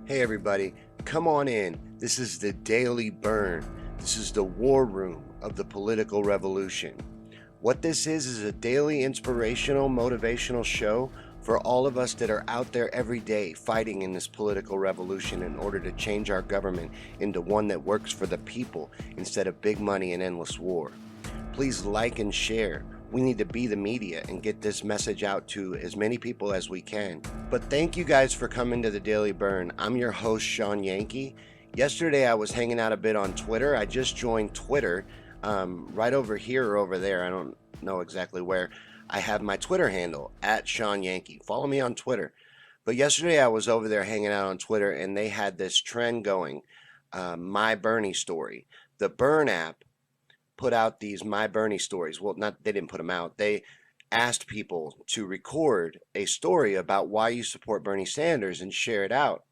Hey everybody, come on in. This is the Daily Bern. This is the war room of the political revolution. What this is a daily inspirational, motivational show for all of us that are out there every day fighting in this political revolution in order to change our government into one that works for the people instead of big money and endless war. Please like and share. We need to be the media and get this message out to as many people as we can. But thank you guys for coming to the Daily Bern. I'm your host, Sean Yankee. Yesterday I was hanging out a bit on Twitter. I just joined Twitter right over here or over there. I don't know exactly where. I have my Twitter handle, at Sean Yankee. Follow me on Twitter. But yesterday I was over there hanging out on Twitter and they had this trend going, My Bernie story. The Bern app put out these My Bernie stories. Well, not they didn't put them out. They asked people to record a story about why you support Bernie Sanders and share it out.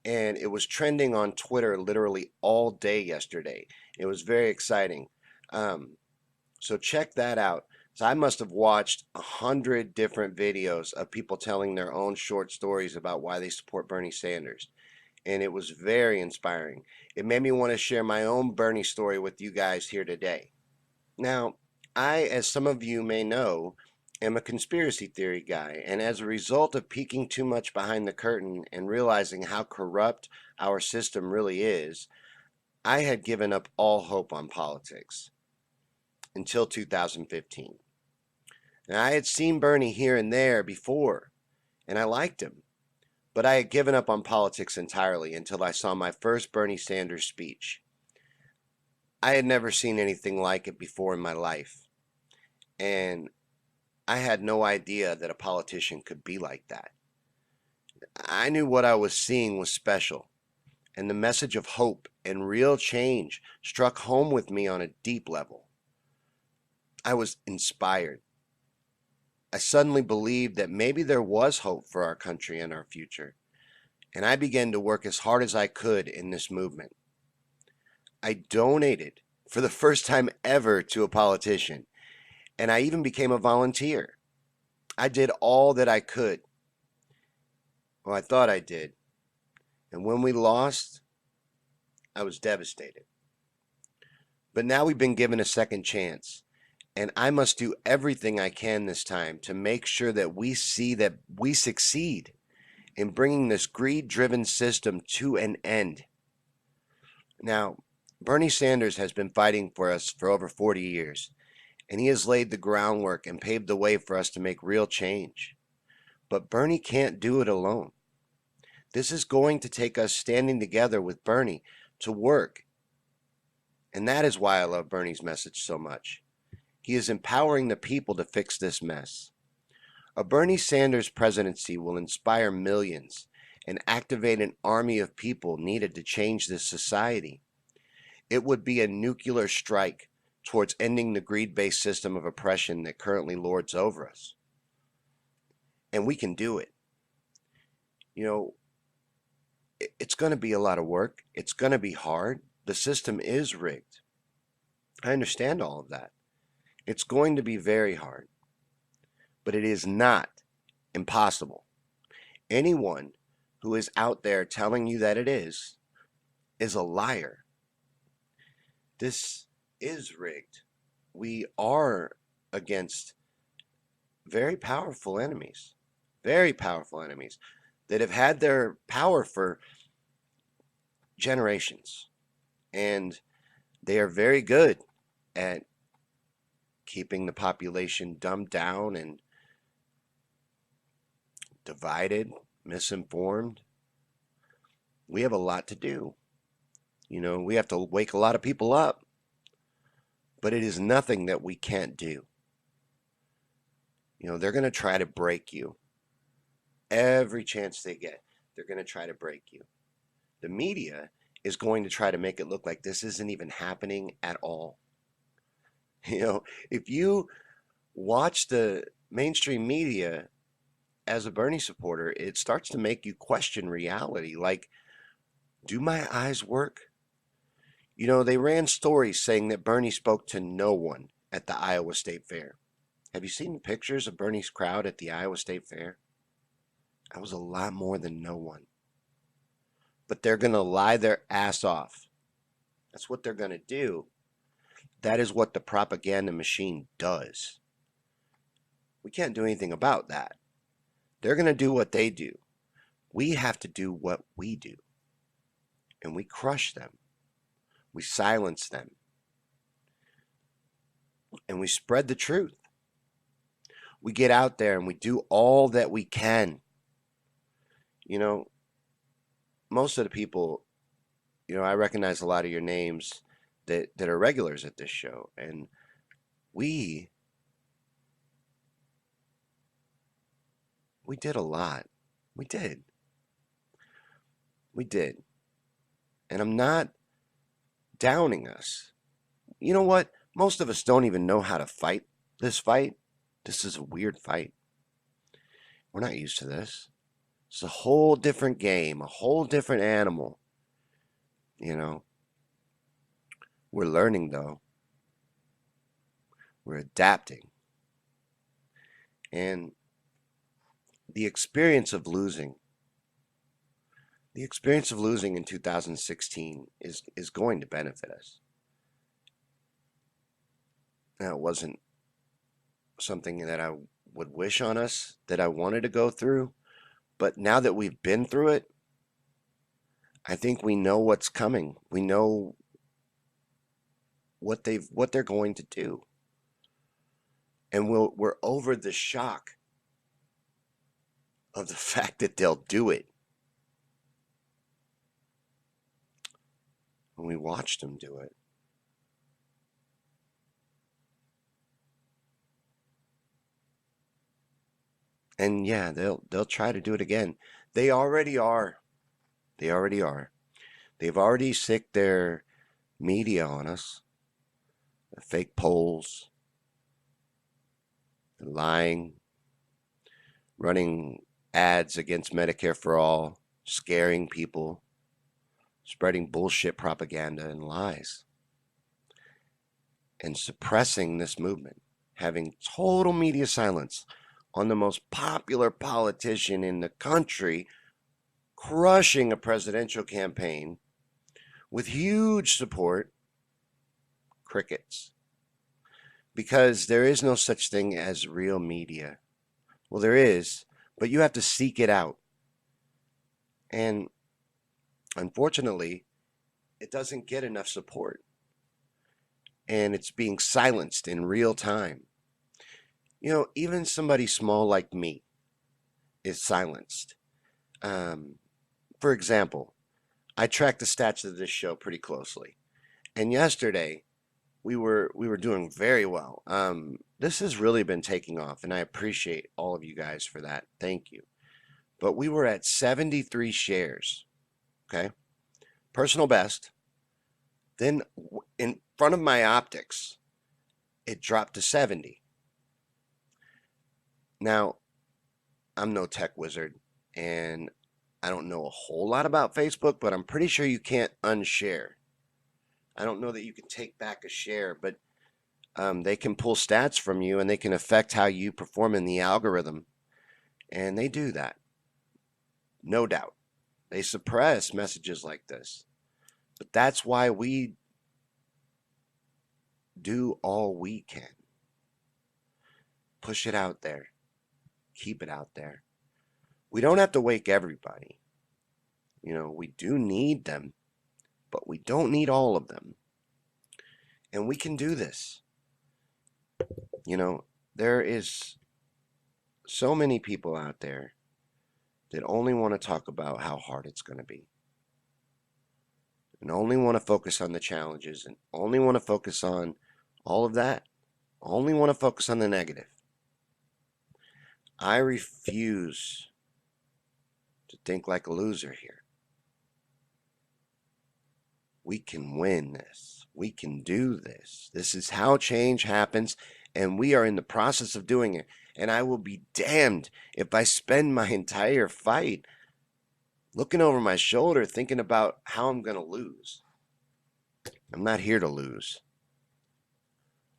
And it was trending on Twitter literally all day yesterday. It was very exciting. So check that out. So I must have watched 100 different videos of people telling their own short stories about why they support Bernie Sanders. And it was very inspiring. It made me want to share my own Bernie story with you guys here today. Now, I, as some of you may know, am a conspiracy theory guy, and as a result of peeking too much behind the curtain and realizing how corrupt our system really is, I had given up all hope on politics until 2015. Now, I had seen Bernie here and there before, and I liked him. But I had given up on politics entirely until I saw my first Bernie Sanders speech. I had never seen anything like it before in my life, and I had no idea that a politician could be like that. I knew what I was seeing was special, and the message of hope and real change struck home with me on a deep level. I was inspired. I suddenly believed that maybe there was hope for our country and our future, and I began to work as hard as I could in this movement. I donated for the first time ever to a politician, and I even became a volunteer. I did all that I could. Well, I thought I did. And when we lost, I was devastated. But now we've been given a second chance, and I must do everything I can this time to make sure that we see that we succeed in bringing this greed-driven system to an end. Now, Bernie Sanders has been fighting for us for over 40 years, and he has laid the groundwork and paved the way for us to make real change. But Bernie can't do it alone. This is going to take us standing together with Bernie to work. And that is why I love Bernie's message so much. He is empowering the people to fix this mess. A Bernie Sanders presidency will inspire millions and activate an army of people needed to change this society. It would be a nuclear strike towards ending the greed-based system of oppression that currently lords over us. And we can do it. You know, it's going to be a lot of work. It's going to be hard. The system is rigged. I understand all of that. It's going to be very hard. But it is not impossible. Anyone who is out there telling you that it is a liar. This is rigged. We are against very powerful enemies that have had their power for generations. And they are very good at keeping the population dumbed down and divided, misinformed. We have a lot to do. We have to wake a lot of people up. But it is nothing that we can't do. They're going to try to break you. Every chance they get, they're going to try to break you. The media is going to try to make it look like this isn't even happening at all. If you watch the mainstream media as a Bernie supporter, it starts to make you question reality. Like, do my eyes work? They ran stories saying that Bernie spoke to no one at the Iowa State Fair. Have you seen pictures of Bernie's crowd at the Iowa State Fair? That was a lot more than no one. but they're going to lie their ass off. That's what they're going to do. That is what the propaganda machine does. We can't do anything about that. They're going to do what they do. We have to do what we do. And we crush them. We silence them. And we spread the truth. We get out there and we do all that we can. You know, most of the people, I recognize a lot of your names that are regulars at this show. And we did a lot. We did. We did. And I'm not downing us. You know what? Most of us don't even know how to fight this fight. This is a weird fight. We're not used to this. It's a whole different game, a whole different animal. We're learning though. We're adapting. And the experience of losing in 2016 is going to benefit us. Now, it wasn't something that I would wish on us, that I wanted to go through, but now that we've been through it, I think we know what's coming. We know what they're going to do. And we're over the shock of the fact that they'll do it. When we watched them do it. And yeah, they'll try to do it again. They already are. They already are. They've already sicked their media on us. The fake polls. The lying. Running ads against Medicare for all. Scaring people. Spreading bullshit propaganda and lies. And suppressing this movement. Having total media silence on the most popular politician in the country, crushing a presidential campaign with huge support. Crickets. Because there is no such thing as real media. Well, there is, but you have to seek it out. And unfortunately, it doesn't get enough support. And it's being silenced in real time. Even somebody small like me is silenced. For example, I track the stats of this show pretty closely. And yesterday, we were doing very well. This has really been taking off, and I appreciate all of you guys for that. Thank you. But we were at 73 shares. Okay? Personal best. Then in front of my optics, it dropped to 70. Now, I'm no tech wizard, and I don't know a whole lot about Facebook, but I'm pretty sure you can't unshare. I don't know that you can take back a share, but they can pull stats from you, and they can affect how you perform in the algorithm. And they do that. No doubt. They suppress messages like this. But that's why we do all we can. Push it out there. Keep it out there. We don't have to wake everybody. We do need them, but we don't need all of them. And we can do this. There is so many people out there that only want to talk about how hard it's going to be. And only want to focus on the challenges and only want to focus on all of that. Only want to focus on the negative. I refuse to think like a loser here. We can win this. We can do this. This is how change happens, and we are in the process of doing it. And I will be damned if I spend my entire fight looking over my shoulder thinking about how I'm going to lose. I'm not here to lose.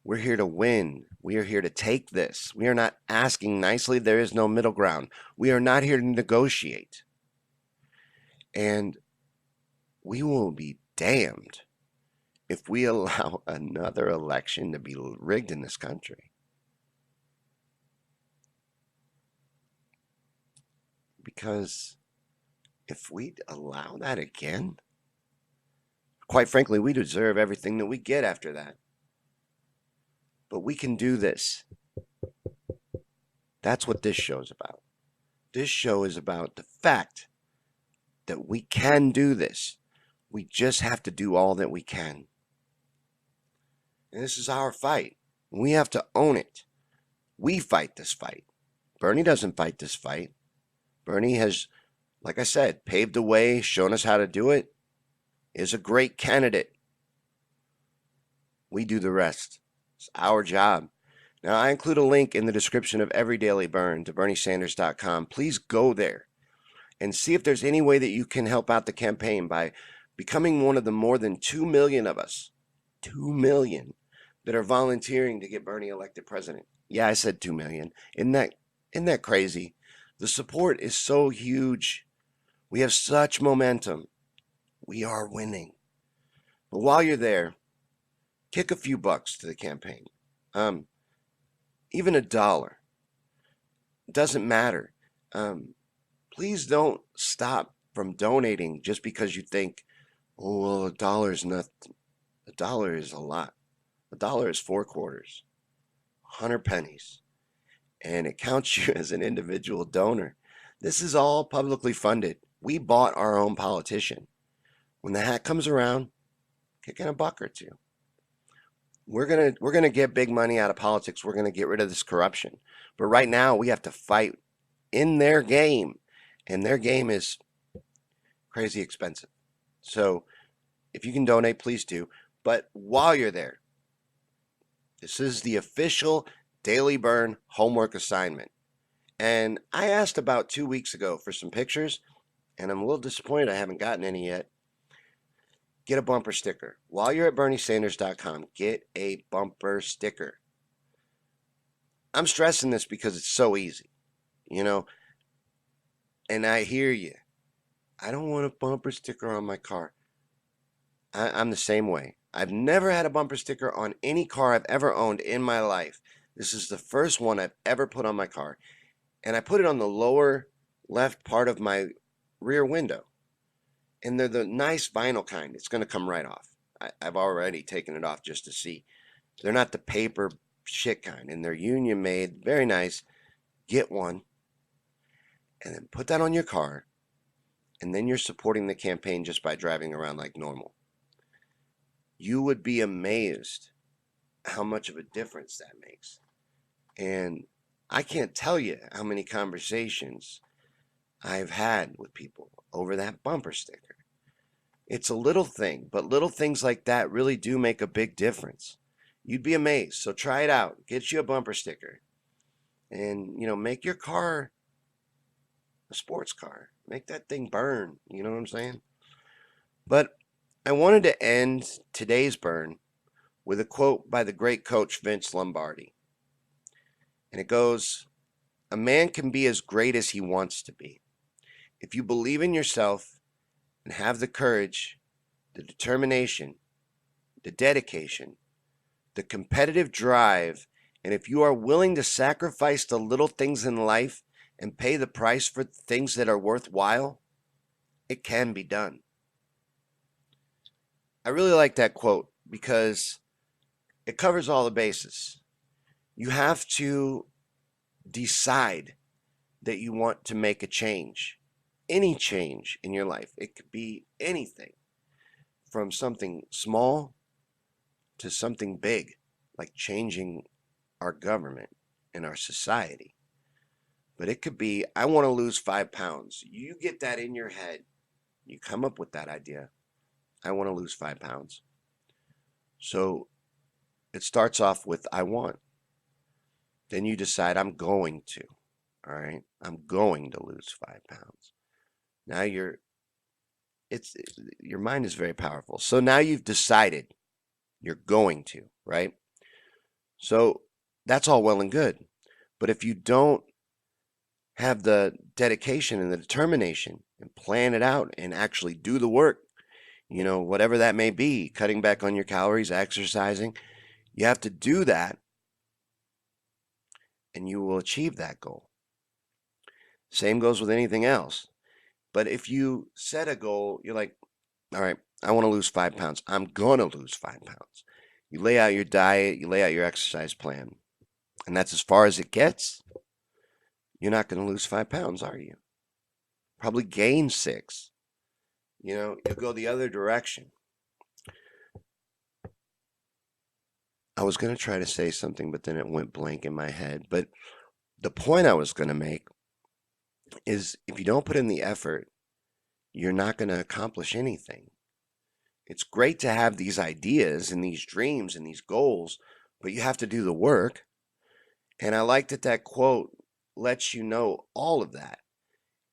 We're here to win. We are here to take this. We are not asking nicely. There is no middle ground. We are not here to negotiate. And we will be damned if we allow another election to be rigged in this country. Because if we allow that again, quite frankly, we deserve everything that we get after that. But we can do this. That's what this show's about. This show is about the fact that we can do this. We just have to do all that we can. And this is our fight. We have to own it. We fight this fight. Bernie doesn't fight this fight. Bernie has, like I said, paved the way, shown us how to do it, is a great candidate. We do the rest. It's our job. Now, I include a link in the description of every Daily Bern to BernieSanders.com. Please go there and see if there's any way that you can help out the campaign by becoming one of the more than 2 million of us, 2 million, that are volunteering to get Bernie elected president. Yeah, I said 2 million. Isn't that crazy? The support is so huge. We have such momentum. We are winning. But while you're there, kick a few bucks to the campaign. Even $1. Doesn't matter. Please don't stop from donating just because you think, oh, well, $1 is nothing. $1 is a lot. $1 is 4 quarters, 100 pennies, and it counts you as an individual donor. This is all publicly funded. We bought our own politician. When the hat comes around, kick in $1 or $2. We're gonna get big money out of politics. We're gonna get rid of this corruption. But right now, we have to fight in their game, and their game is crazy expensive. So if you can donate, please do. But while you're there, this is the official Daily Bern homework assignment. And I asked about 2 weeks ago for some pictures, and I'm a little disappointed I haven't gotten any yet. Get a bumper sticker. While you're at BernieSanders.com, get a bumper sticker. I'm stressing this because it's so easy, and I hear you. I don't want a bumper sticker on my car. I'm the same way. I've never had a bumper sticker on any car I've ever owned in my life. This is the first one I've ever put on my car. And I put it on the lower left part of my rear window. And they're the nice vinyl kind. It's going to come right off. I've already taken it off just to see. They're not the paper shit kind. And they're union made. Very nice. Get one. And then put that on your car. And then you're supporting the campaign just by driving around like normal. You would be amazed how much of a difference that makes. And I can't tell you how many conversations I've had with people over that bumper sticker. It's a little thing, but little things like that really do make a big difference. You'd be amazed. So try it out. Get you a bumper sticker. And, make your car a sports car. Make that thing burn. You know what I'm saying? But I wanted to end today's Bern with a quote by the great coach Vince Lombardi. And it goes, "A man can be as great as he wants to be. If you believe in yourself and have the courage, the determination, the dedication, the competitive drive, and if you are willing to sacrifice the little things in life and pay the price for things that are worthwhile, it can be done." I really like that quote because it covers all the bases. You have to decide that you want to make a change, any change in your life. It could be anything from something small to something big, like changing our government and our society. But it could be, I want to lose 5 pounds. You get that in your head. You come up with that idea. I want to lose 5 pounds. So it starts off with I want. Then you decide I'm going to. All right. I'm going to lose 5 pounds. Now your mind is very powerful. So now you've decided you're going to, right? So that's all well and good. But if you don't have the dedication and the determination and plan it out and actually do the work, whatever that may be, cutting back on your calories, exercising. You have to do that and you will achieve that goal. Same goes with anything else. But if you set a goal, you're like, all right, I want to lose 5 pounds. I'm going to lose 5 pounds. You lay out your diet, you lay out your exercise plan, and that's as far as it gets. You're not going to lose 5 pounds, are you? Probably gain 6. You'll go the other direction. I was going to try to say something, but then it went blank in my head. But the point I was going to make is if you don't put in the effort, you're not going to accomplish anything. It's great to have these ideas and these dreams and these goals, but you have to do the work. And I like that quote lets you know all of that.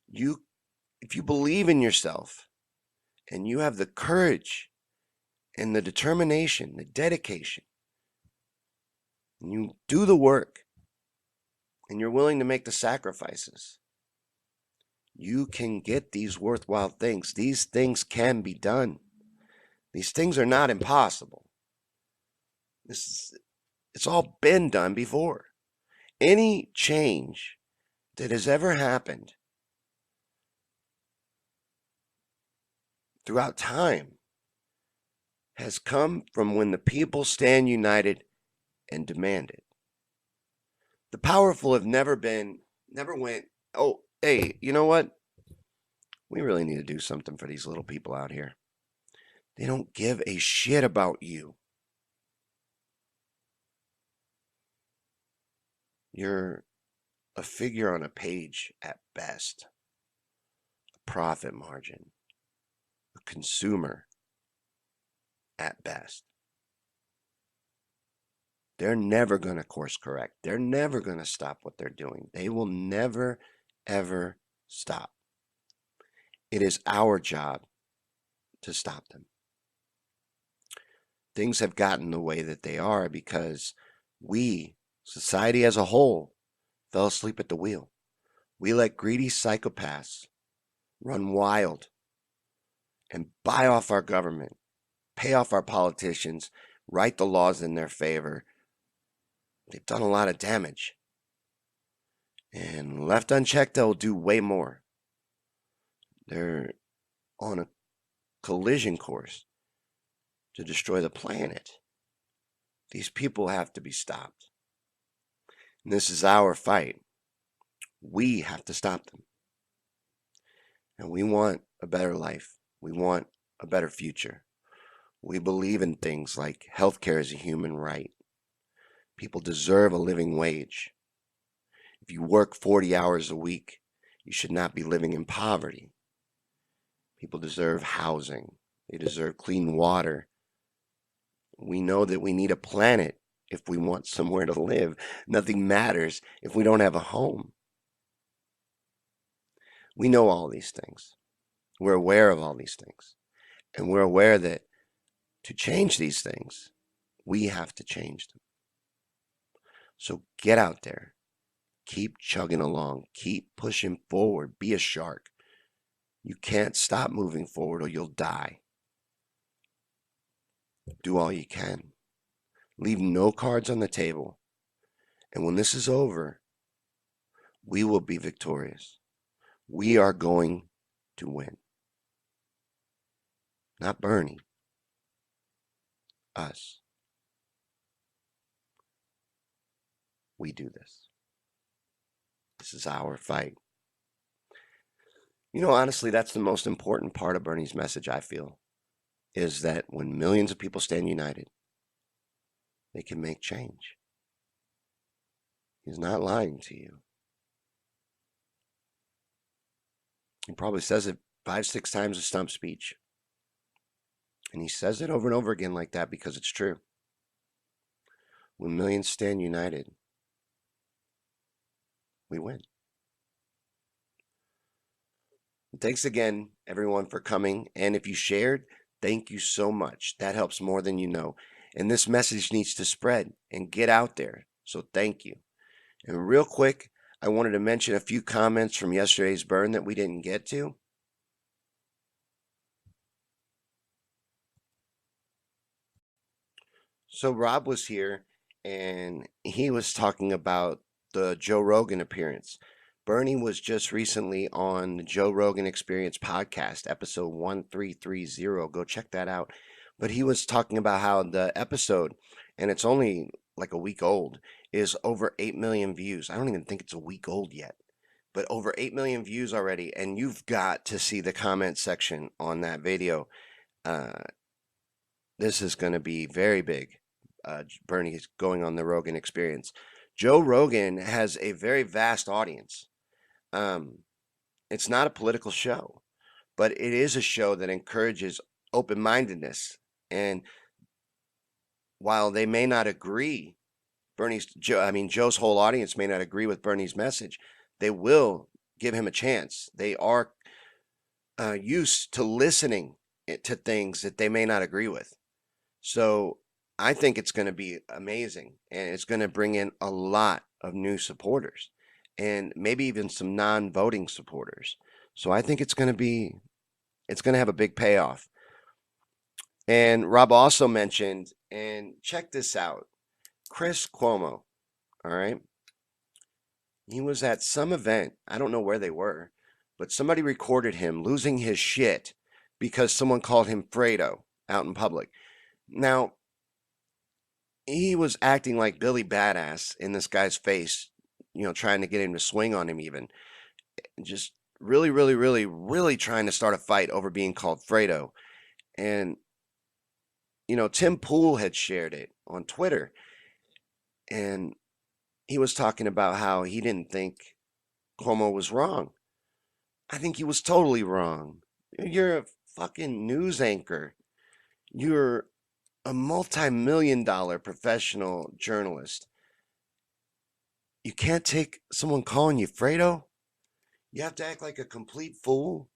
If you believe in yourself and you have the courage and the determination, the dedication, and you do the work and you're willing to make the sacrifices, you can get these worthwhile things. These things can be done. These things are not impossible. It's all been done before. Any change that has ever happened throughout time has come from when the people stand united and demand it. The powerful have never went, oh, hey, you know what? We really need to do something for these little people out here. They don't give a shit about you. You're a figure on a page at best, a profit margin, a consumer at best. They're never going to course correct. They're never going to stop what they're doing. They will never, ever stop. It is our job to stop them. Things have gotten the way that they are because we, society as a whole, fell asleep at the wheel. We let greedy psychopaths run wild and buy off our government, pay off our politicians, write the laws in their favor. They've done a lot of damage. And left unchecked, they'll do way more. They're on a collision course to destroy the planet. These people have to be stopped. And this is our fight. We have to stop them. And we want a better life. We want a better future. We believe in things like healthcare is a human right. People deserve a living wage. If you work 40 hours a week, you should not be living in poverty. People deserve housing. They deserve clean water. We know that we need a planet if we want somewhere to live. Nothing matters if we don't have a home. We know all these things. We're aware of all these things. And we're aware that to change these things, we have to change them. So get out there. Keep chugging along. Keep pushing forward. Be a shark. You can't stop moving forward or you'll die. Do all you can. Leave no cards on the table. And when this is over, we will be victorious. We are going to win. Not Bernie. Us. We do this. This is our fight. Honestly, that's the most important part of Bernie's message, I feel, is that when millions of people stand united, they can make change. He's not lying to you. He probably says it 5, 6 times a stump speech. And he says it over and over again like that because it's true. When millions stand united, we win. Thanks again, everyone, for coming. And if you shared, thank you so much. That helps more than you know. And this message needs to spread and get out there. So thank you. And real quick, I wanted to mention a few comments from yesterday's burn that we didn't get to. So Rob was here and he was talking about the Joe Rogan appearance. Bernie was just recently on the Joe Rogan Experience podcast, episode 1330. Go check that out. But he was talking about how the episode, and it's only like a week old, is over 8 million views. I don't even think it's a week old yet, but over 8 million views already. And you've got to see the comment section on that video. Uh, this is going to be very big. Bernie is going on the Rogan Experience. Joe Rogan has a very vast audience. Um, it's not a political show, but it is a show that encourages open mindedness. And while they may not agree, Joe's whole audience may not agree with Bernie's message, they will give him a chance. They are used to listening to things that they may not agree with. So I think it's going to be amazing, and it's going to bring in a lot of new supporters and maybe even some non-voting supporters. So I think it's going to have a big payoff. And Rob also mentioned, and check this out, Chris Cuomo, all right? He was at some event. I don't know where they were, but somebody recorded him losing his shit because someone called him Fredo out in public. Now, he was acting like Billy Badass in this guy's face, trying to get him to swing on him even. Just really, really, really, really trying to start a fight over being called Fredo. And, Tim Pool had shared it on Twitter. And he was talking about how he didn't think Cuomo was wrong. I think he was totally wrong. You're a fucking news anchor. You're a multi-million-dollar professional journalist. You can't take someone calling you Fredo? You have to act like a complete fool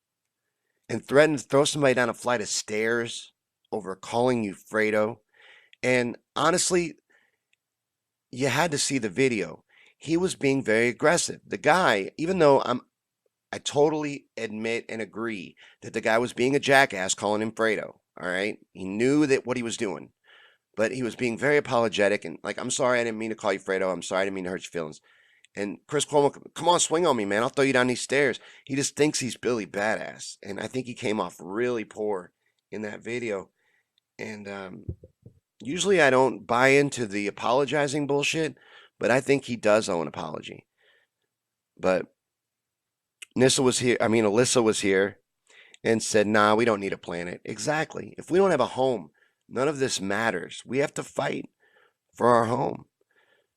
and threaten to throw somebody down a flight of stairs over calling you Fredo. And honestly, you had to see the video. He was being very aggressive. The guy, even though I totally admit and agree that the guy was being a jackass calling him Fredo. All right. He knew that what he was doing, but he was being very apologetic and like, I'm sorry, I didn't mean to call you Fredo. I'm sorry, I didn't mean to hurt your feelings. And Chris Cuomo, come on, swing on me, man. I'll throw you down these stairs. He just thinks he's Billy Badass. And I think he came off really poor in that video. And usually I don't buy into the apologizing bullshit, but I think he does owe an apology. But Alyssa was here and said, nah, we don't need a planet. Exactly. If we don't have a home, none of this matters. We have to fight for our home.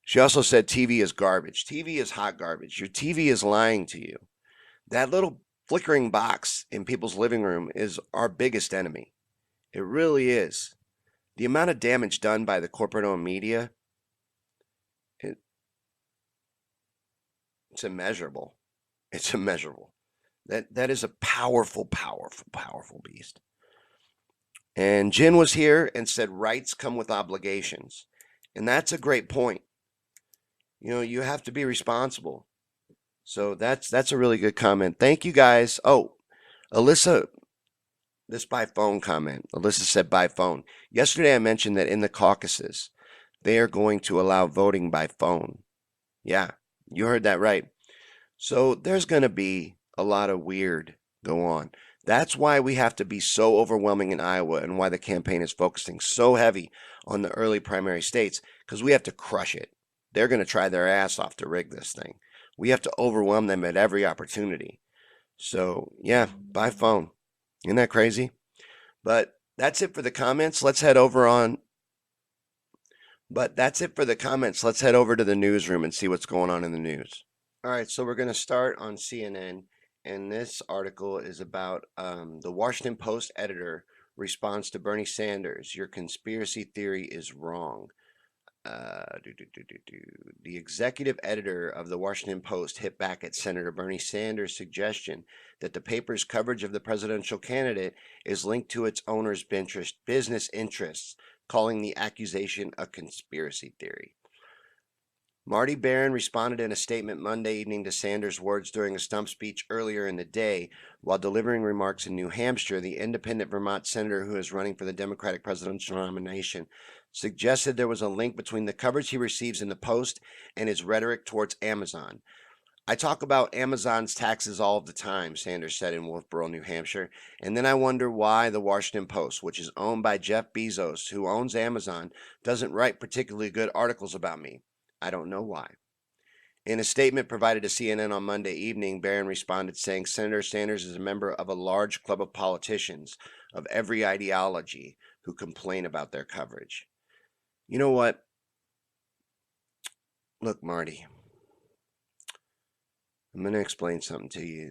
She also said TV is garbage. TV is hot garbage. Your TV is lying to you. That little flickering box in people's living room is our biggest enemy. It really is. The amount of damage done by the corporate-owned media, it's immeasurable. It's immeasurable. That is a powerful, powerful, powerful beast. And Jen was here and said rights come with obligations. And that's a great point. You have to be responsible. So that's a really good comment. Thank you guys. Oh, Alyssa, this by phone comment. Alyssa said by phone. Yesterday I mentioned that in the caucuses, they are going to allow voting by phone. Yeah, you heard that right. So there's going to be a lot of weird go on. That's why we have to be so overwhelming in Iowa and why the campaign is focusing so heavy on the early primary states, because we have to crush it. They're going to try their ass off to rig this thing. We have to overwhelm them at every opportunity. So, yeah, by phone. Isn't that crazy? But that's it for the comments. Let's head over on. But that's it for the comments. Let's head over to the newsroom and see what's going on in the news. All right, so we're going to start on CNN, and this article is about the Washington Post editor responds to Bernie Sanders. Your conspiracy theory is wrong. The executive editor of the Washington Post hit back at Senator Bernie Sanders' suggestion that the paper's coverage of the presidential candidate is linked to its owner's business interests, calling the accusation a conspiracy theory. Marty Barron responded in a statement Monday evening to Sanders' words during a stump speech earlier in the day. While delivering remarks in New Hampshire, the independent Vermont senator who is running for the Democratic presidential nomination suggested there was a link between the coverage he receives in the Post and his rhetoric towards Amazon. I talk about Amazon's taxes all of the time, Sanders said in Wolfboro, New Hampshire, and then I wonder why the Washington Post, which is owned by Jeff Bezos, who owns Amazon, doesn't write particularly good articles about me. I don't know why. In a statement provided to CNN on Monday evening, Barron responded saying Senator Sanders is a member of a large club of politicians of every ideology who complain about their coverage. You know what? Look, Marty, I'm going to explain something to you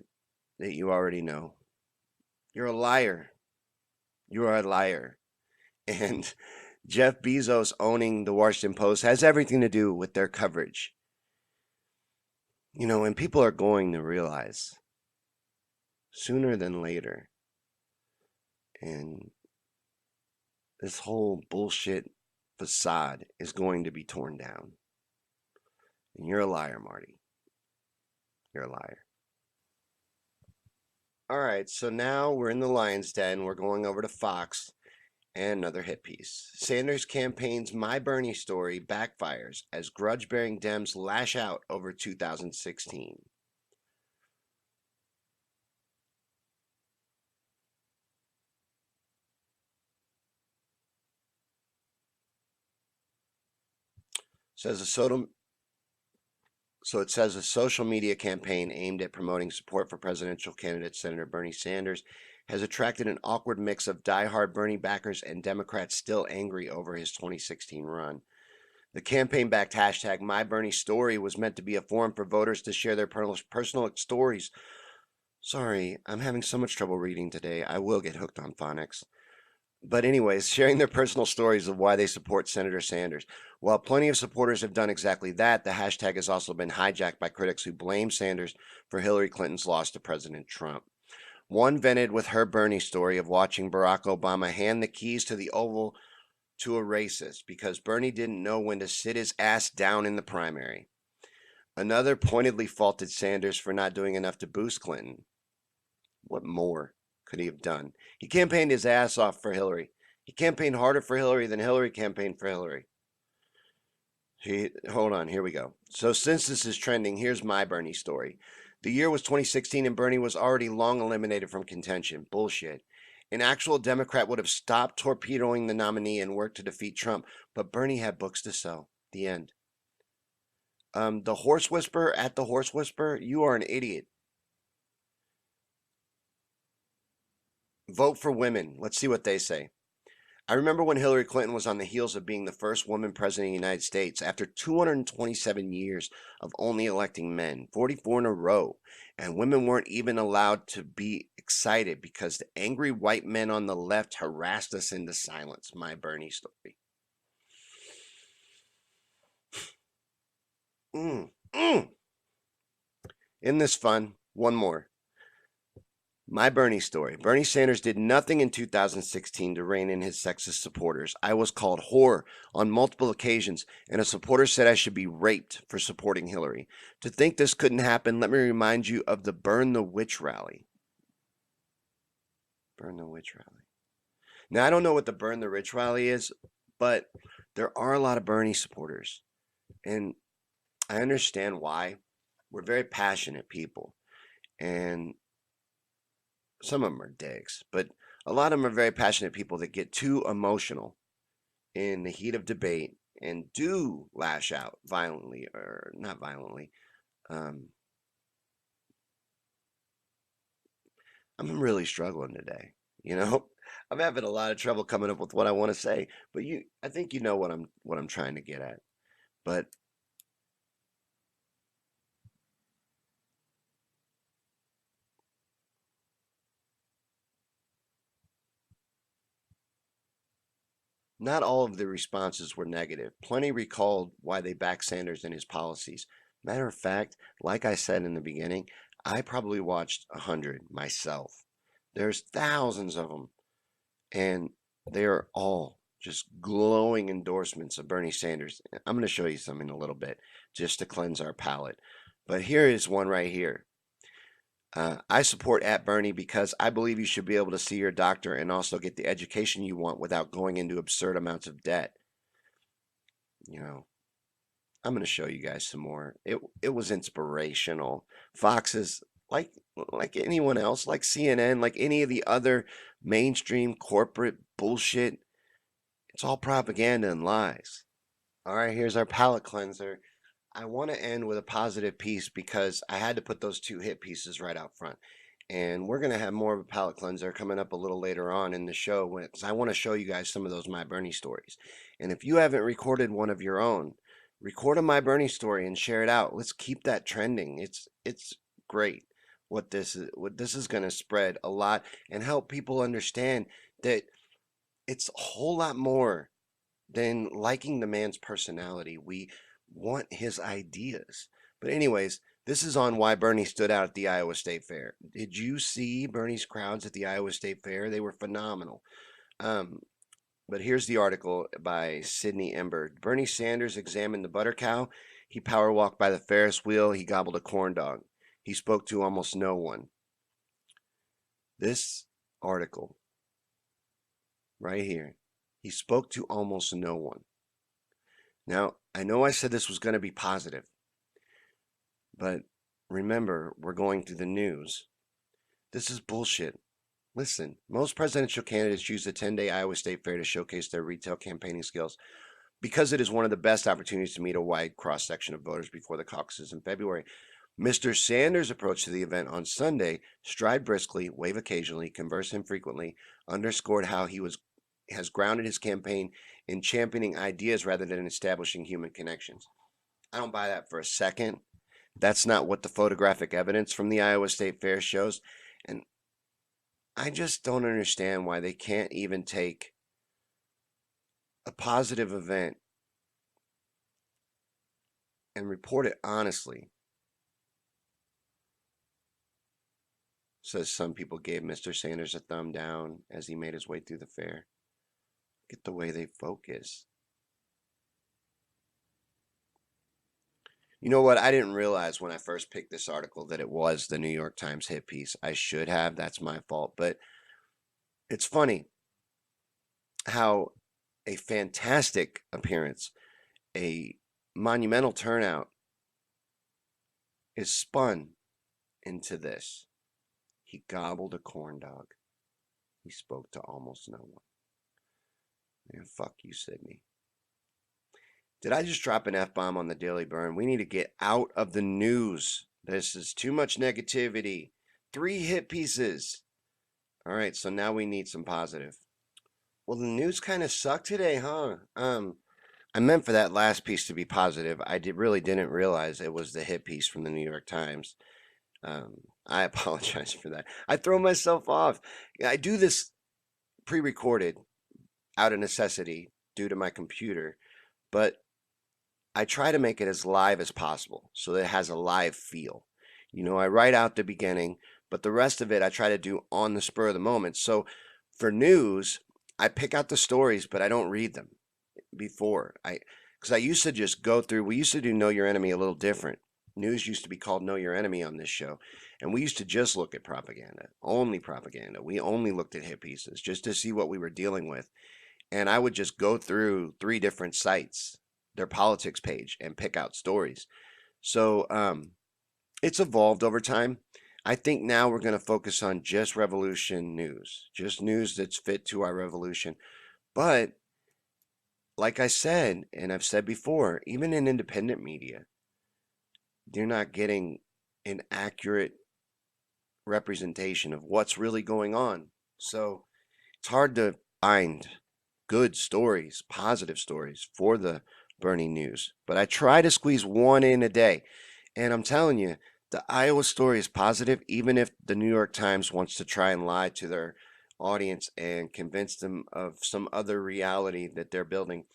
that you already know. You're a liar. You are a liar. And Jeff Bezos owning the Washington Post has everything to do with their coverage. You know, and people are going to realize sooner than later. And this whole bullshit facade is going to be torn down. And you're a liar, Marty. You're a liar. All right, so now we're in the lion's den. We're going over to Fox and another hit piece. Sanders campaign's My Bernie story backfires as grudge-bearing Dems lash out over 2016. Says a it says a social media campaign aimed at promoting support for presidential candidate Senator Bernie Sanders has attracted an awkward mix of diehard Bernie backers and Democrats still angry over his 2016 run. The campaign-backed hashtag MyBernieStory was meant to be a forum for voters to share their personal stories. Sorry, I'm having so much trouble reading today. I will get hooked on phonics. But anyways, sharing their personal stories of why they support Senator Sanders. While plenty of supporters have done exactly that, the hashtag has also been hijacked by critics who blame Sanders for Hillary Clinton's loss to President Trump. One vented with her Bernie story of watching Barack Obama hand the keys to the Oval to a racist because Bernie didn't know when to sit his ass down in the primary. Another pointedly faulted Sanders for not doing enough to boost Clinton. What more could he have done? He campaigned his ass off for Hillary. He campaigned harder for Hillary than Hillary campaigned for Hillary. Hold on, here we go. So since this is trending, here's my Bernie story. The year was 2016 and Bernie was already long eliminated from contention. Bullshit. An actual Democrat would have stopped torpedoing the nominee and worked to defeat Trump, but Bernie had books to sell. The end. The horse whisperer at the horse whisperer, you are an idiot. Vote for women. Let's see what they say. I remember when Hillary Clinton was on the heels of being the first woman president of the United States after 227 years of only electing men, 44 in a row, and women weren't even allowed to be excited because the angry white men on the left harassed us into silence. My Bernie story. Isn't this fun? One more. My Bernie story. Bernie Sanders did nothing in 2016 to rein in his sexist supporters. I was called whore on multiple occasions, and a supporter said I should be raped for supporting Hillary. To think this couldn't happen, let me remind you of the Burn the Witch rally. Burn the Witch rally. Now, I don't know what the Burn the Witch rally is, but there are a lot of Bernie supporters, and I understand why. We're very passionate people, and some of them are dicks, but a lot of them are very passionate people that get too emotional in the heat of debate and do lash out violently or not violently. I'm really struggling today. You know, I'm having a lot of trouble coming up with what I want to say, but I think you know what I'm trying to get at. But not all of the responses were negative. Plenty recalled why they backed Sanders and his policies. Matter of fact, like I said in the beginning, I probably watched 100 myself. There's thousands of them, and they are all just glowing endorsements of Bernie Sanders. I'm going to show you some in a little bit just to cleanse our palate. But here is one right here. I support at Bernie because I believe you should be able to see your doctor and also get the education you want without going into absurd amounts of debt. You know, I'm going to show you guys some more. It was inspirational. Fox is like anyone else, like CNN, like any of the other mainstream corporate bullshit. It's all propaganda and lies. All right, here's our palate cleanser. I want to end with a positive piece because I had to put those two hit pieces right out front. And we're going to have more of a palate cleanser coming up a little later on in the show when I want to show you guys some of those My Bernie stories. And if you haven't recorded one of your own, record a My Bernie story and share it out. Let's keep that trending. It's great what this is going to spread a lot and help people understand that it's a whole lot more than liking the man's personality. We want his ideas. But anyways, this is on why Bernie stood out at the Iowa State Fair. Did you see Bernie's crowds at the Iowa State Fair? They were phenomenal. Um, but here's the article by Sydney Ember. Bernie Sanders examined the butter cow. He power walked by the Ferris wheel. He gobbled a corn dog. He spoke to almost no one. This article right here. He spoke to almost no one. Now, I know I said this was going to be positive, but remember, we're going through the news. This is bullshit. Listen, most presidential candidates use the 10-day Iowa State Fair to showcase their retail campaigning skills because it is one of the best opportunities to meet a wide cross-section of voters before the caucuses in February. Mr. Sanders' approach to the event on Sunday, stride briskly, wave occasionally, converse infrequently, underscored how he has grounded his campaign in championing ideas rather than establishing human connections. I don't buy that for a second. That's not what the photographic evidence from the Iowa State Fair shows. And I just don't understand why they can't even take a positive event and report it honestly. Says some people gave Mr. Sanders a thumb down as he made his way through the fair. Get the way they focus. You know what? I didn't realize when I first picked this article that it was the New York Times hit piece. I should have. That's my fault. But it's funny how a fantastic appearance, a monumental turnout, is spun into this. He gobbled a corn dog. He spoke to almost no one. Man, fuck you, Sydney. Did I just drop an F-bomb on the Daily Bern? We need to get out of the news. This is too much negativity. 3 hit pieces. All right, so now we need some positive. Well, the news kind of sucked today, huh? I meant for that last piece to be positive. Really didn't realize it was the hit piece from the New York Times. I apologize for that. I throw myself off. I do this pre-recorded out of necessity due to my computer, but I try to make it as live as possible so that it has a live feel. You know, I write out the beginning, but the rest of it I try to do on the spur of the moment. So for news, I pick out the stories, but I don't read them before. Because I used to just go through, we used to do Know Your Enemy a little different. News used to be called Know Your Enemy on this show. And we used to just look at propaganda, only propaganda. We only looked at hit pieces just to see what we were dealing with. And I would just go through 3 different sites, their politics page, and pick out stories. So it's evolved over time. I think now we're going to focus on just revolution news, just news that's fit to our revolution. But like I said, and I've said before, even in independent media, you're not getting an accurate representation of what's really going on. So it's hard to find good stories, positive stories for the Bernie news. But I try to squeeze one in a day. And I'm telling you, the Iowa story is positive, even if the New York Times wants to try and lie to their audience and convince them of some other reality that they're building.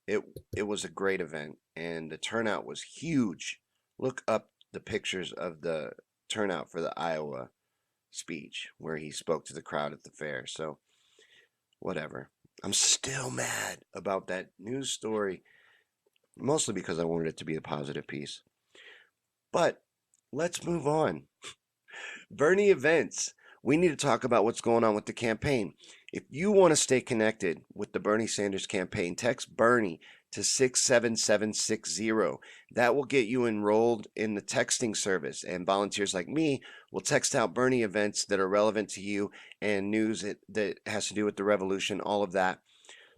It it was a great event, and the turnout was huge. Look up the pictures of the turnout for the Iowa speech where he spoke to the crowd at the fair. So whatever. I'm still mad about that news story, mostly because I wanted it to be a positive piece. But let's move on. Bernie events. We need to talk about what's going on with the campaign. If you want to stay connected with the Bernie Sanders campaign, text Bernie to 67760. That will get you enrolled in the texting service, and volunteers like me will text out Bernie events that are relevant to you and news that has to do with the revolution, all of that.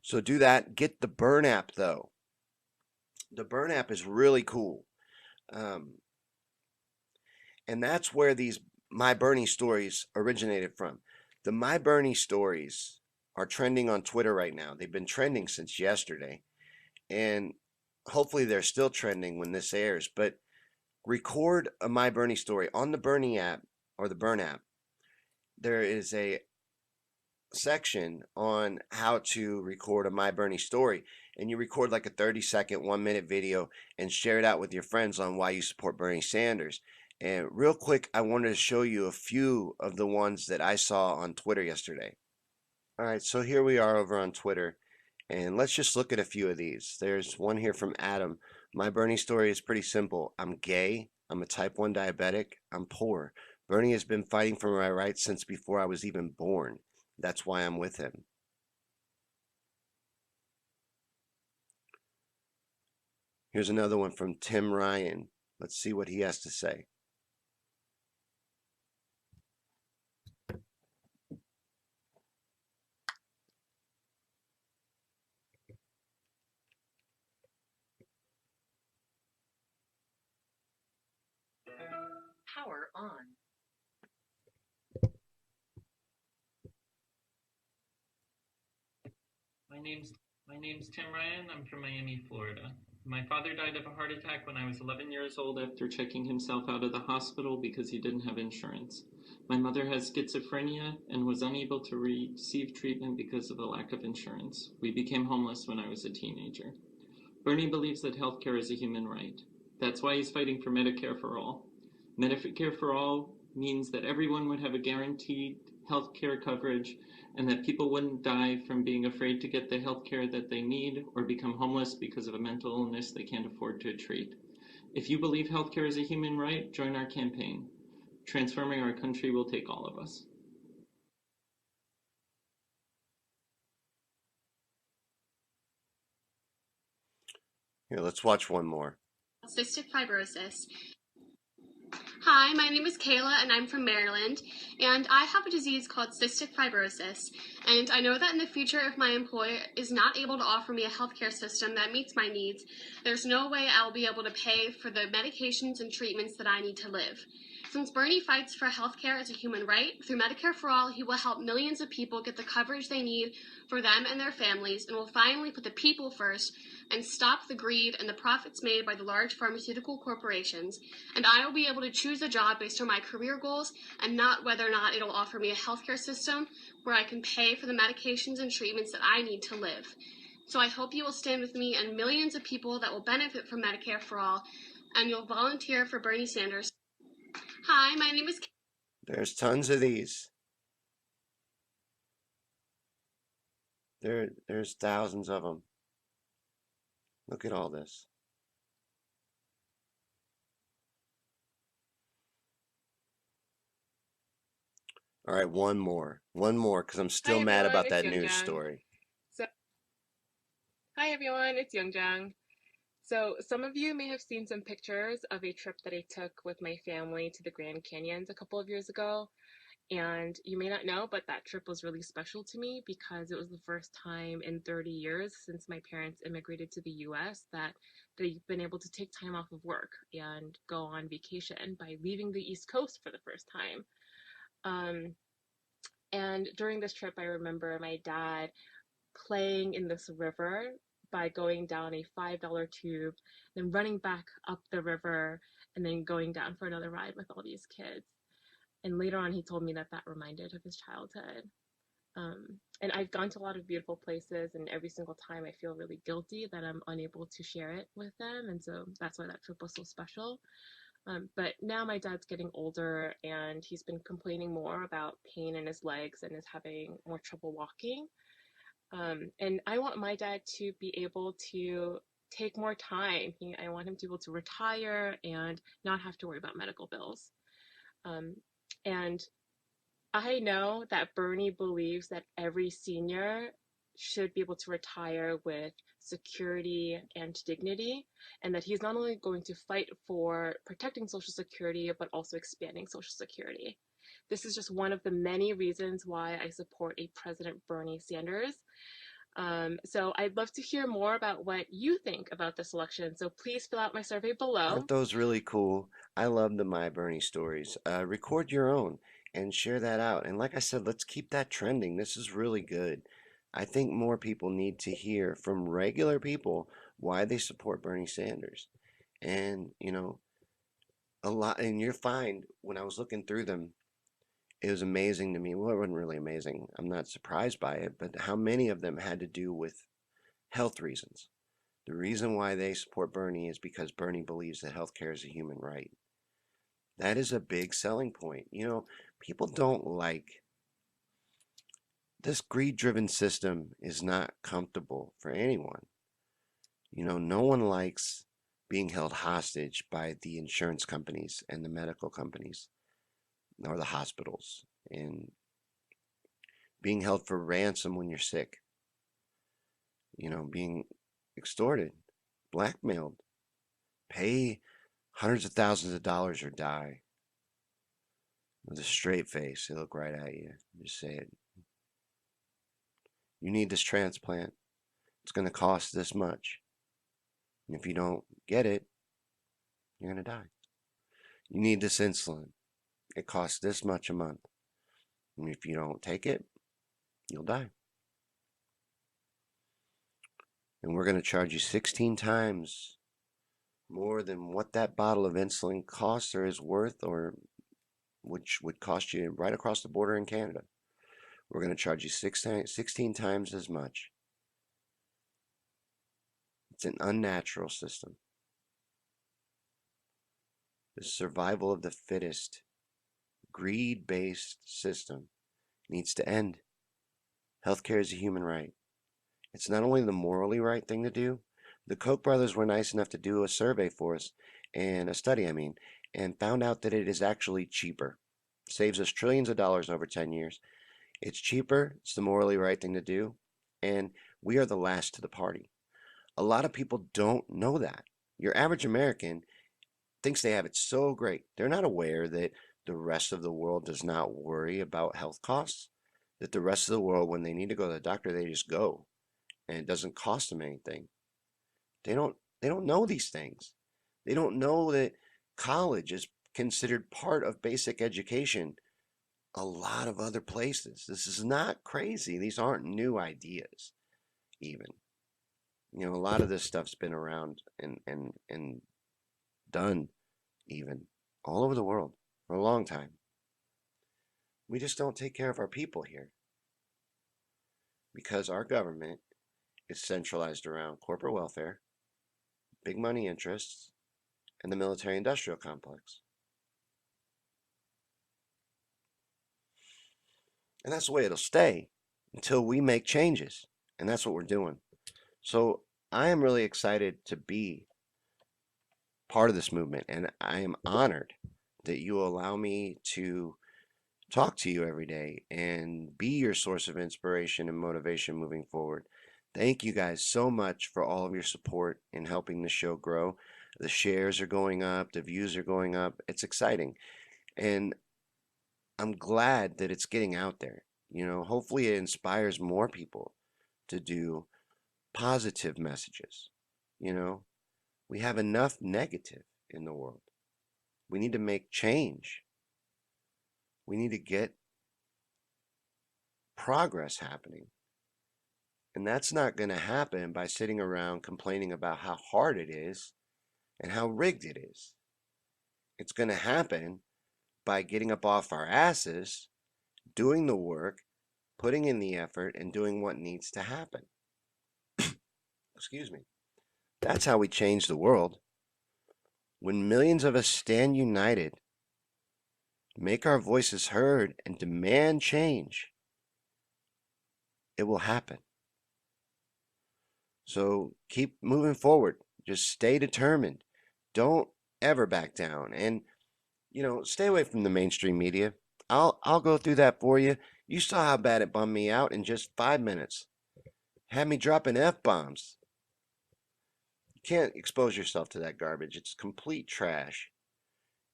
So do that. Get the Bern app, though. The Bern app is really cool. Um, and that's where these My Bernie stories originated from. The My Bernie stories are trending on Twitter right now. They've been trending since yesterday, and hopefully they're still trending when this airs. But record a My Bernie story on the Bernie app or the Bern app. There is a section on how to record a My Bernie story, and you record like a 30-second, 1 minute video and share it out with your friends on why you support Bernie Sanders. And real quick, I wanted to show you a few of the ones that I saw on Twitter yesterday. All right, so here we are over on Twitter, and let's just look at a few of these. There's one here from Adam. My Bernie story is pretty simple. I'm gay, I'm a type 1 diabetic, I'm poor. Bernie has been fighting for my rights since before I was even born. That's why I'm with him. Here's another one from Tim Ryan. Let's see what he has to say. Power on. My name's Tim Ryan. I'm from Miami, Florida. My father died of a heart attack when I was 11 years old after checking himself out of the hospital because he didn't have insurance. My mother has schizophrenia and was unable to receive treatment because of the lack of insurance. We became homeless when I was a teenager. Bernie believes that healthcare is a human right. That's why he's fighting for Medicare for all. Medicare for all means that everyone would have a guaranteed healthcare coverage and that people wouldn't die from being afraid to get the healthcare that they need or become homeless because of a mental illness they can't afford to treat. If you believe healthcare is a human right, join our campaign. Transforming our country will take all of us. Here, let's watch one more. Cystic fibrosis. Hi, my name is Kayla and I'm from Maryland, and I have a disease called cystic fibrosis. And I know that in the future, if my employer is not able to offer me a healthcare system that meets my needs, there's no way I'll be able to pay for the medications and treatments that I need to live. Since Bernie fights for healthcare as a human right, through Medicare for All, he will help millions of people get the coverage they need for them and their families, and will finally put the people first and stop the greed and the profits made by the large pharmaceutical corporations. And I will be able to choose a job based on my career goals and not whether or not it'll offer me a healthcare system where I can pay for the medications and treatments that I need to live. So I hope you will stand with me and millions of people that will benefit from Medicare for All, and you'll volunteer for Bernie Sanders. Hi, my name is... There's tons of these. There's thousands of them. Look at all this. All right, one more. One more, because I'm still Hi mad everyone, about it's that news Youngjang. story. So, hi everyone, it's Youngjang. So, some of you may have seen some pictures of a trip that I took with my family to the Grand Canyons a couple of years ago. And you may not know, but that trip was really special to me because it was the first time in 30 years since my parents immigrated to the US that they've been able to take time off of work and go on vacation by leaving the East Coast for the first time. And during this trip, I remember my dad playing in this river by going down a $5 tube, then running back up the river, and then going down for another ride with all these kids. And later on, he told me that that reminded of his childhood. And I've gone to a lot of beautiful places, and every single time I feel really guilty that I'm unable to share it with them. And so that's why that trip was so special. But now my dad's getting older, and he's been complaining more about pain in his legs and is having more trouble walking. And I want my dad to be able to take more time. I want him to be able to retire and not have to worry about medical bills. Um, and I know that Bernie believes that every senior should be able to retire with security and dignity, and that he's not only going to fight for protecting Social Security, but also expanding Social Security. This is just one of the many reasons why I support a President Bernie Sanders. So I'd love to hear more about what you think about this election. So please fill out my survey below. Aren't those really cool? I love the My Bernie stories. Record your own and share that out. And like I said, let's keep that trending. This is really good. I think more people need to hear from regular people why they support Bernie Sanders. And, a lot, and you'll find when I was looking through them, it was amazing to me. Well, it wasn't really amazing. I'm not surprised by it, but how many of them had to do with health reasons. The reason why they support Bernie is because Bernie believes that healthcare is a human right. That is a big selling point. People don't like this greed-driven system is not comfortable for anyone. No one likes being held hostage by the insurance companies and the medical companies or the hospitals and being held for ransom when you're sick. Being extorted, blackmailed, pay hundreds of thousands of dollars or die. With a straight face, they look right at you. Just say it. You need this transplant. It's going to cost this much. And if you don't get it, you're going to die. You need this insulin. It costs this much a month. And if you don't take it, you'll die. And we're going to charge you 16 times more than what that bottle of insulin costs or is worth, or which would cost you right across the border in Canada. We're going to charge you 16 times as much. It's an unnatural system. The survival of the fittest, greed-based system needs to end. Healthcare is a human right. It's not only the morally right thing to do. The Koch brothers were nice enough to do a survey for us, and a study, and found out that it is actually cheaper. Saves us trillions of dollars over 10 years. It's cheaper, it's the morally right thing to do, and we are the last to the party. A lot of people don't know that. Your average American thinks they have it so great. They're not aware that the rest of the world does not worry about health costs, that the rest of the world, when they need to go to the doctor, they just go, and it doesn't cost them anything. They don't know these things. They don't know that college is considered part of basic education a lot of other places. This is not crazy. These aren't new ideas, even. A lot of this stuff's been around and done, even all over the world for a long time. We just don't take care of our people here because our government is centralized around corporate welfare, big money interests, and the military industrial complex. And that's the way it'll stay until we make changes. And that's what we're doing. So I am really excited to be part of this movement. And I am honored that you allow me to talk to you every day and be your source of inspiration and motivation moving forward. Thank you guys so much for all of your support in helping the show grow. The shares are going up, the views are going up. It's exciting. And I'm glad that it's getting out there. Hopefully it inspires more people to do positive messages. We have enough negative in the world. We need to make change. We need to get progress happening. And that's not going to happen by sitting around complaining about how hard it is and how rigged it is. It's going to happen by getting up off our asses, doing the work, putting in the effort, and doing what needs to happen. Excuse me. That's how we change the world. When millions of us stand united, make our voices heard, and demand change, it will happen. So keep moving forward. Just stay determined. Don't ever back down. And stay away from the mainstream media. I'll go through that for you. You saw how bad it bummed me out in just 5 minutes. Had me dropping F-bombs. You can't expose yourself to that garbage. It's complete trash.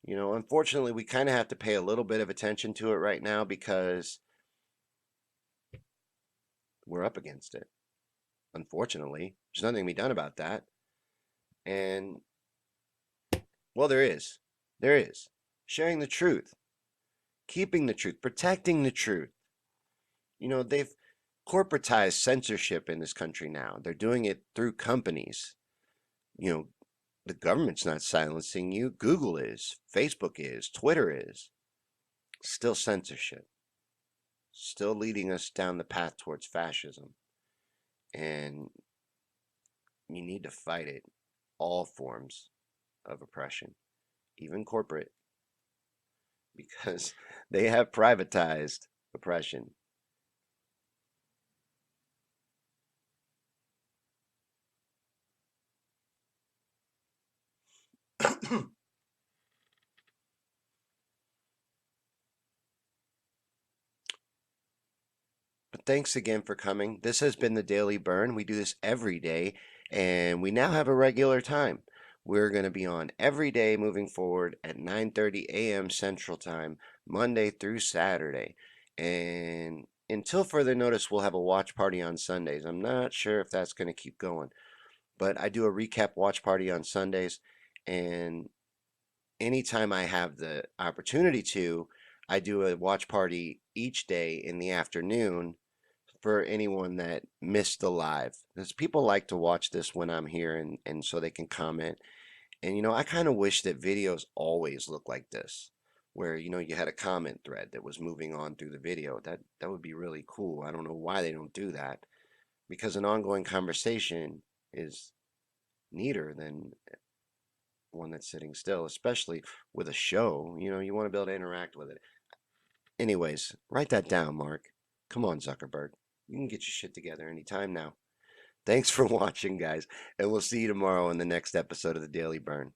Unfortunately, we kind of have to pay a little bit of attention to it right now because we're up against it. Unfortunately, there's nothing to be done about that. And, well, there is. There is. Sharing the truth, keeping the truth, protecting the truth. They've corporatized censorship in this country now. They're doing it through companies. The government's not silencing you. Google is, Facebook is, Twitter is. Still censorship. Still leading us down the path towards fascism. And you need to fight it. All forms of oppression, even corporate, because they have privatized oppression. But thanks again for coming. This has been the Daily Burn. We do this every day, and we now have a regular time. We're going to be on every day moving forward at 9:30 a.m. Central Time, Monday through Saturday. And until further notice, we'll have a watch party on Sundays. I'm not sure if that's going to keep going, but I do a recap watch party on Sundays, and anytime I have the opportunity to, I do a watch party each day in the afternoon for anyone that missed the live. Because people like to watch this when I'm here and so they can comment. And I kind of wish that videos always look like this, where you had a comment thread that was moving on through the video. That would be really cool. I don't know why they don't do that, because an ongoing conversation is neater than one that's sitting still, especially with a show. You want to be able to interact with it. Anyways, write that down, Mark. Come on, Zuckerberg. You can get your shit together anytime now. Thanks for watching, guys, and we'll see you tomorrow in the next episode of the Daily Burn.